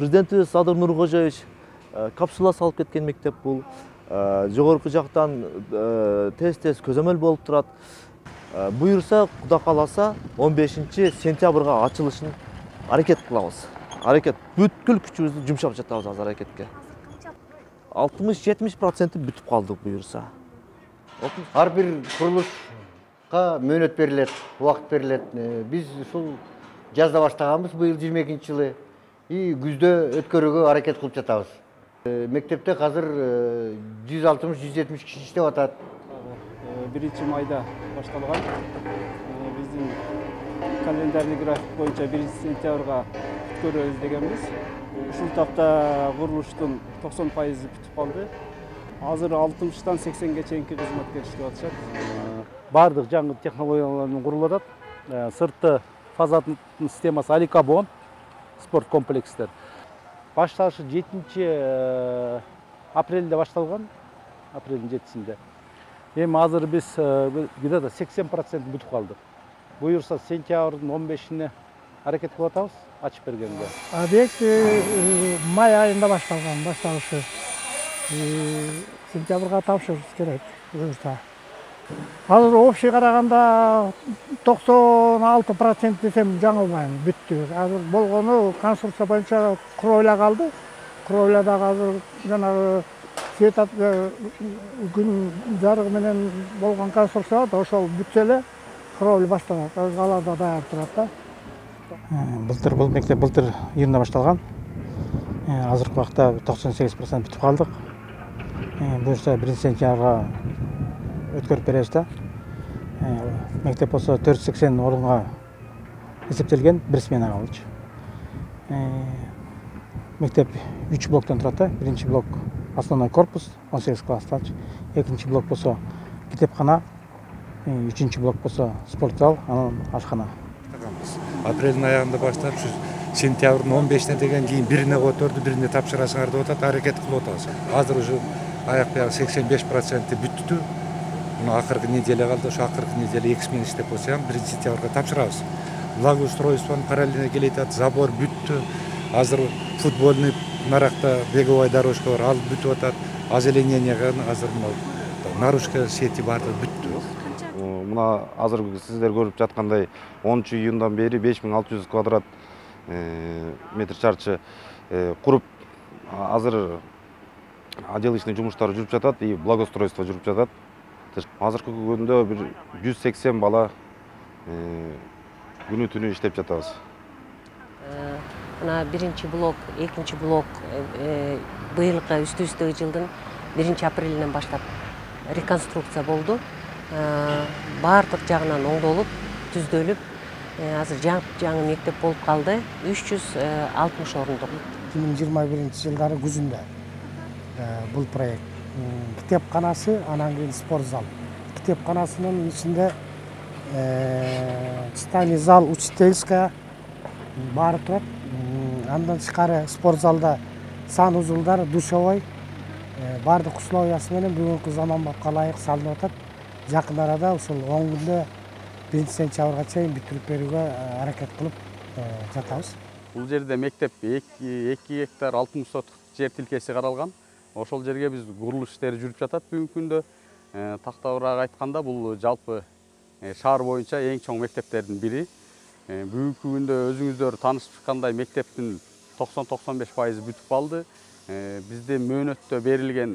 Президентибиз Садыр Нуркожоевич капсула салып кеткен мектеп бул. Жогорку жактан тез көзөмөл болуп турат. Буюрса, Куда кааласа, 15 сентябрга ачылышын аракет кылабыз. Аракет бүткүл күчүбүздү жумшап жатабыз азыр аракетке. 60-70% бүтүп калдык буюрса. Ар бир курулушка мөөнөт берилет, убакыт берилет. Биз ушул жазда баштаганбыз быйыл 22 жылы. И күздө өткөрүүгө аракет кылып жатабыз. Мектепте азыр 160-170 киши иштеп атат. 1 майда башталган. Биздин календарный график боюнча 1 сентябрга бүткөрөбүз дегенбиз. Ушул тапта курулуштун 90% бүтүп калды. Азыр 60-тан 80-ге чейинки кызматкер иштеп атышат. Бардык жаңы технологиялардан курулуп атат. Сыртты фазатын системасы аликабон спорт комплекстер. Башталышы 7 апрелде башталган, апрелдин 7-синде. Эми азыр биз где-то 80% бүтүп калдык. Буюрса сентябрдын 15-ине аракет кылып атабыз, ачып бергенде. Объект май айында башталган, башталышы. Сентябрга тапшырышыбыз керек буюрса. Азыр общий караганда 96% десем жаңылбайм, бүттү. Азыр болгону конструкция боюнча кровля калды. Кровля дагы азыр жанагы свет күн жарыгы менен болгон конструкция бар, ошол бүтсө эле кровля башталат. Алар да даяр турат да. Былтыр бул мектеп былтыр июнда башталган. Азыркы убакта 98% бүтүп калдык. Буюрса 1 сентябрга өткөрүп беребиз да. Мектеп болсо 480 орунга эсептелген, бир смена болчу. Мектеп 3 блоктон турат да. Биринчи блок основной корпус 18 класстан, экинчи блок болсо китепкана, үчүнчү блок болсо спорт зал, анан ашкана. Апрелдин аягында баштап, сентябрдын 15-ине деген кийин бирине көтөрдү, бирине тапшырасыңар деп атат, аракет кылып атабыз. Азыр уже аяк-бияк 85% бүттү. Мына акыркы неделя калды, ошо акыркы неделя 2 смена иштеп болсо, 1 сентябрга тапшырабыз. Благоустройствонун параллельно келе атат, забор бүттү. Азыр футбольный наракта беговой дорожка бар, ал бүтүп атат. Озеленениеге азыр наружка сети барды бүттү. Мына азыр сиздер көрүп жаткандай 10 июндан бери 5600 квадрат метр чарчы куруп, азыр отделочный жумуштар жүрүп жатат и благоустройство жүрүп жатат. Азыркы күндө бир 180 бала күнү түнү иштеп жатабыз. Мына биринчи блок, экинчи блок быйылкы үстүбүздөгү жылдын 1 апрелинен баштап реконструкция болду. Бардык жагынан оңдолуп, түздөлүп, азыр жаңы мектеп болуп калды. 360 орундук. 2021 жылдары күзүндө бул проект. Китепканасы, анан кийин спорт зал. Китепканасынын ичинде читальный зал, учительская баары турат. Андан тышкары спорт залда санузулдар, душевой, бардык условиясы менен бүгүнкү заманбапка ылайык салынып атат. Жакын арада ушул 10 күндө 1 сентябрга чейин бүтүрүп берүүгө аракет кылып жатабыз. Бул жерде мектеп 2 гектар 60 соток жер тилкеси каралган. Ошол жерге биз курулуш иштери жүрүп жатат бүгүнкү күндө. Тактабыраак айтканда бул жалпы шаар боюнча эң чоң мектептердин бири. Бүгүнкү күндө өзүңүздөр таанышып чыккандай мектептин 90-95% бүтүп калды. Бизде мөөнөттө берилген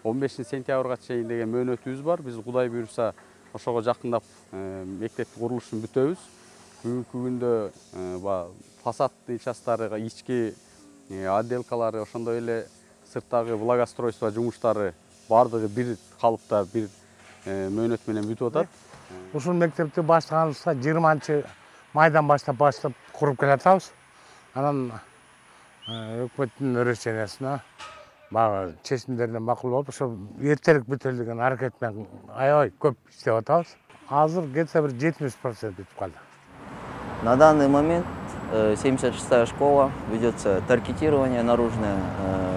15 сентябрга чейин деген мөөнөтүбүз бар. Биз Кудай буйрса ошого жакындап мектеп курулушун бүтөбүз. Бүгүнкү күндө фасадный частары, ички отделкалары, ошондой эле сырттагы благоустройство жумуштары бардыгы бир калыпта, бир мөөнөт менен бүтүп атат. Ушул мектепти баштаганыбызда 20 майдан баштап куруп келатабыз. Анан өкмөттүн решениясына баягы чечимдерден макул болуп, ошо эртерээк бүтөлү деген аракет менен аябай көп иштеп атабыз. Азыр где-то бир 70% бүтүп калды. На данный момент 76-я школа, ведется таргетирование наружное,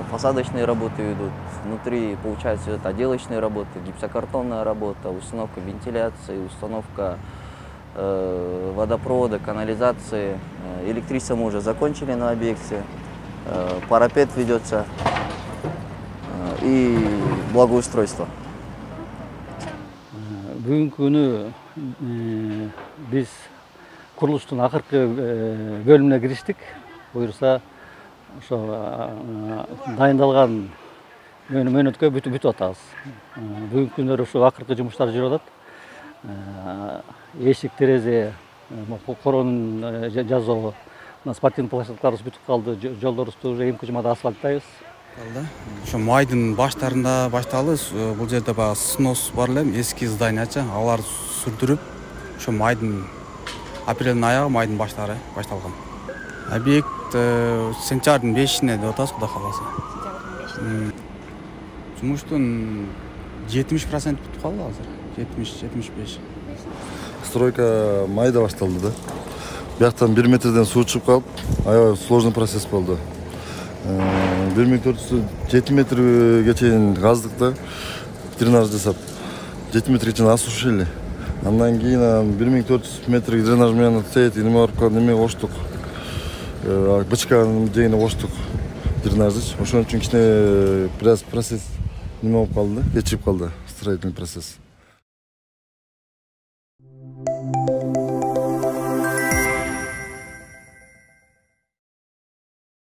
фасадочные работы ведут. Внутри, получается, это отделочные работы, гипсокартонная работа, установка вентиляции, установка водопровода, канализации. Электричество мы уже закончили на объекте. парапет ведется и благоустройство. Бүгүнкү күнү биз курулуштун акыркы бөлүмүнө кириштик. Буюрса ошо дайындалган мөөнөткө бүтүп атабыз. Бүгүнкү күндөр ошо акыркы жумуштар жүрүп атат. Эшик, терезе, коронун жазуу, спортивный площадкаларыбыз бүтүп калды. Жолдорубузду уже эми жумада асфальттайбыз. Ошо майдын баштарында башталды. Бул жерде баягы снос бар эле, эски зданиячы. Алар сүрдүрүп, ошо майдын апрелдин аягы, майдын баштары башталган. Объект сентябрдын 5-ине деп атабыз, Кудай кааласа. Жумуштун 70% бүтүп калды азыр. 70-75. Стройка майда башталды да. Бияктан 1 метрден суу чыгып калып, аябай сложный процесс болду. 1407 метрге чейин газдыкта дренаж жасап, 7 метрге чейин осушили. Андан кийин 1400 метрге дренаж менен тейт неме барып калды, неме коштук. Бычканын жегине коштук дренажды. Ошон үчүн кичине бираз процесс неме болуп калды, кечирип калды строительный процесс.